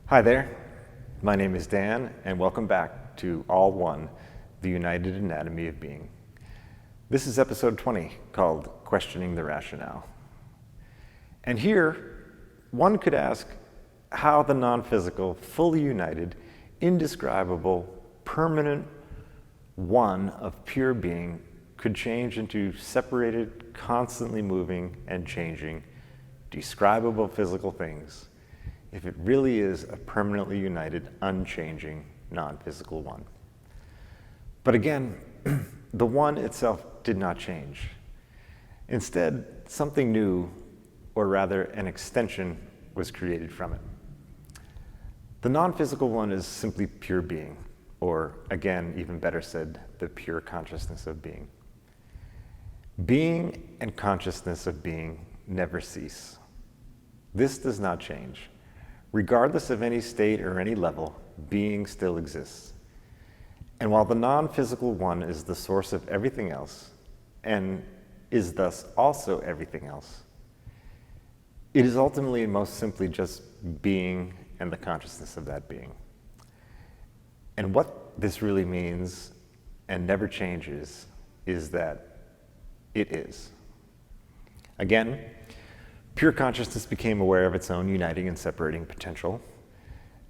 Hi there, my name is Dan, and welcome back to All One, the United Anatomy of Being. This is episode 20, called Questioning the Rationale. And here, one could ask how the non-physical, fully united, indescribable, permanent one of pure being could change into separated, constantly moving and changing, describable physical things, if it really is a permanently united, unchanging, non-physical one. But again, the one itself did not change. Instead, something new, or rather an extension, was created from it. The non-physical one is simply pure being, or again, even better said, the pure consciousness of being. Being and consciousness of being never cease. This does not change. Regardless of any state or any level, being still exists. And while the non-physical one is the source of everything else, and is thus also everything else, it is ultimately and most simply just being and the consciousness of that being. And what this really means, and never changes, is that it is. Again, pure consciousness became aware of its own uniting and separating potential,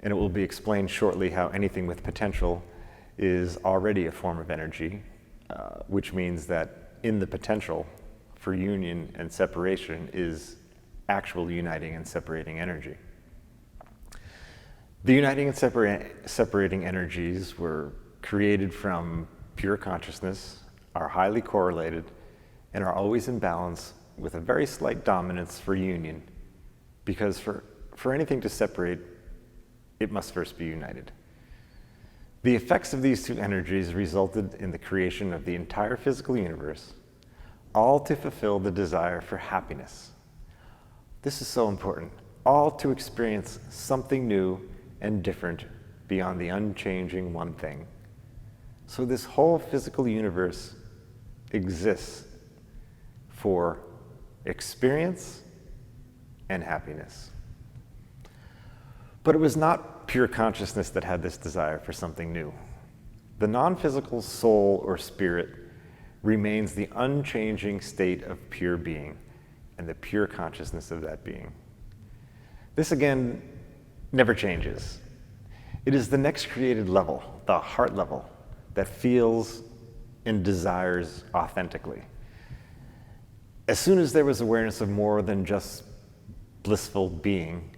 and it will be explained shortly how anything with potential is already a form of energy, which means that in the potential for union and separation is actual uniting and separating energy. The uniting and separating energies were created from pure consciousness, are highly correlated, and are always in balance with a very slight dominance for union, because for anything to separate, it must first be united. The effects of these two energies resulted in the creation of the entire physical universe, all to fulfill the desire for happiness. This is so important, all to experience something new and different beyond the unchanging one thing. So this whole physical universe exists for experience and happiness. But it was not pure consciousness that had this desire for something new. The non-physical soul or spirit remains the unchanging state of pure being and the pure consciousness of that being. This again never changes. It is the next created level, the heart level, that feels and desires authentically. As soon as there was awareness of more than just blissful being,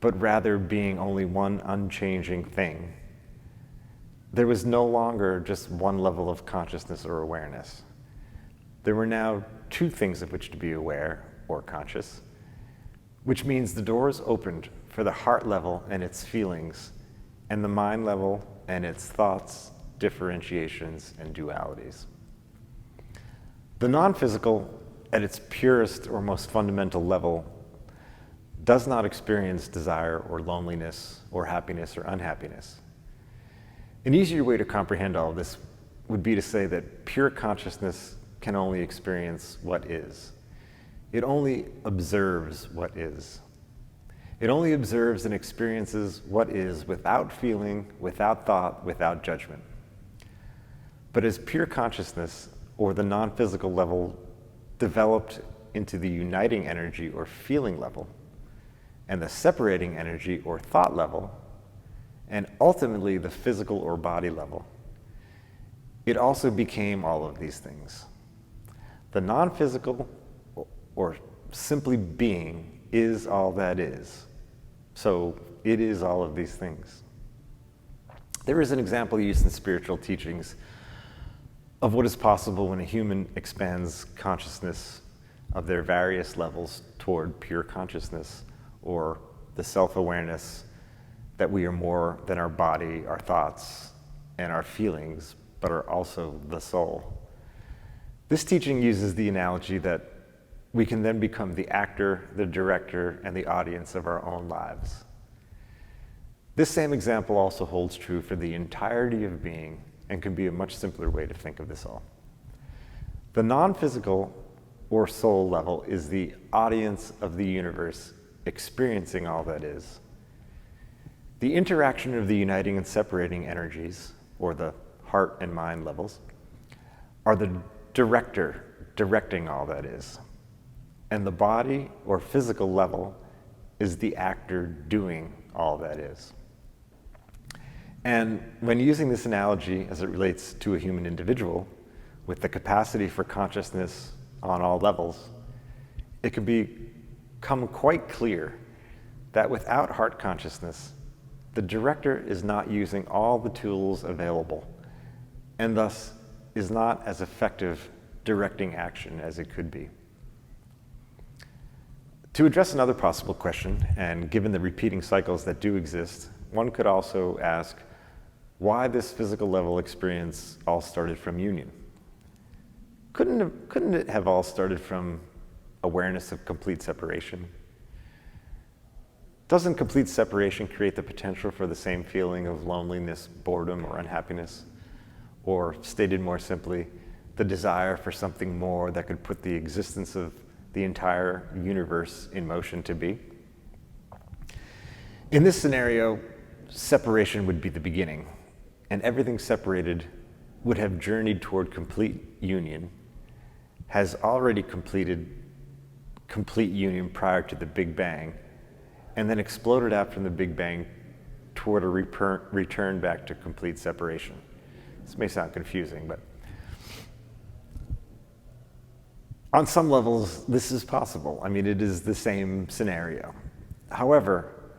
but rather being only one unchanging thing, there was no longer just one level of consciousness or awareness. There were now two things of which to be aware or conscious, which means the doors opened for the heart level and its feelings, and the mind level and its thoughts, differentiations, and dualities. The non-physical, at its purest or most fundamental level, does not experience desire or loneliness or happiness or unhappiness. An easier way to comprehend all of this would be to say that pure consciousness can only experience what is. It only observes what is. It only observes and experiences what is without feeling, without thought, without judgment. But as pure consciousness, or the non-physical level, developed into the uniting energy or feeling level, and the separating energy or thought level, and ultimately the physical or body level, it also became all of these things. The non-physical, or simply being, is all that is. So it is all of these things. There is an example used in spiritual teachings of what is possible when a human expands consciousness of their various levels toward pure consciousness, or the self-awareness that we are more than our body, our thoughts, and our feelings, but are also the soul. This teaching uses the analogy that we can then become the actor, the director, and the audience of our own lives. This same example also holds true for the entirety of being, and can be a much simpler way to think of this all. The non-physical or soul level is the audience of the universe experiencing all that is. The interaction of the uniting and separating energies, or the heart and mind levels, are the director directing all that is. And the body or physical level is the actor doing all that is. And when using this analogy as it relates to a human individual with the capacity for consciousness on all levels, it can become quite clear that without heart consciousness, the director is not using all the tools available and thus is not as effective directing action as it could be. To address another possible question, and given the repeating cycles that do exist, one could also ask why this physical level experience all started from union. Couldn't it have all started from awareness of complete separation? Doesn't complete separation create the potential for the same feeling of loneliness, boredom, or unhappiness? Or, stated more simply, the desire for something more that could put the existence of the entire universe in motion to be? In this scenario, separation would be the beginning, and everything separated would have journeyed toward complete union, has already completed complete union prior to the Big Bang, and then exploded out from the Big Bang toward a return back to complete separation. This may sound confusing, but on some levels, this is possible. I mean, it is the same scenario. However,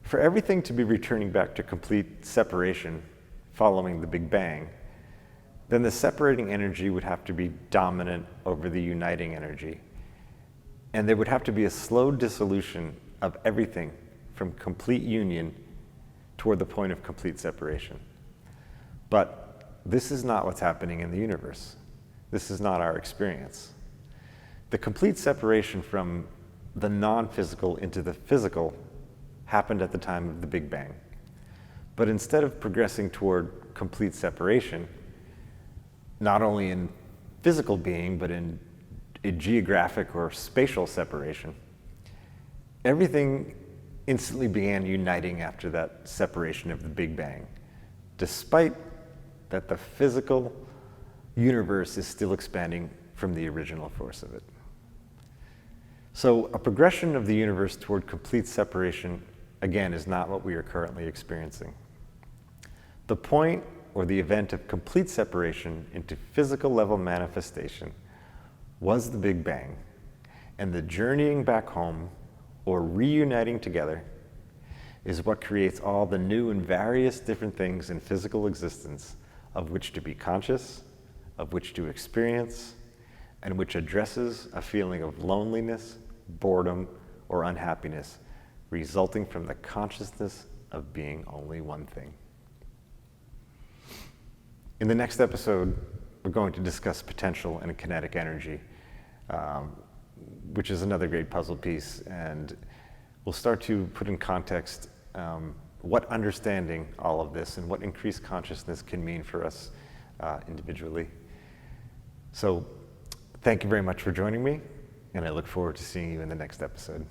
for everything to be returning back to complete separation following the Big Bang, then the separating energy would have to be dominant over the uniting energy. And there would have to be a slow dissolution of everything from complete union toward the point of complete separation. But this is not what's happening in the universe. This is not our experience. The complete separation from the non-physical into the physical happened at the time of the Big Bang. But instead of progressing toward complete separation, not only in physical being, but in a geographic or spatial separation, everything instantly began uniting after that separation of the Big Bang, despite that the physical universe is still expanding from the original force of it. So a progression of the universe toward complete separation, again, is not what we are currently experiencing. The point or the event of complete separation into physical level manifestation was the Big Bang, and the journeying back home or reuniting together is what creates all the new and various different things in physical existence of which to be conscious, of which to experience, and which addresses a feeling of loneliness, boredom, or unhappiness resulting from the consciousness of being only one thing. In the next episode, we're going to discuss potential and kinetic energy, which is another great puzzle piece, and we'll start to put in context what understanding all of this and what increased consciousness can mean for us individually. So thank you very much for joining me, and I look forward to seeing you in the next episode.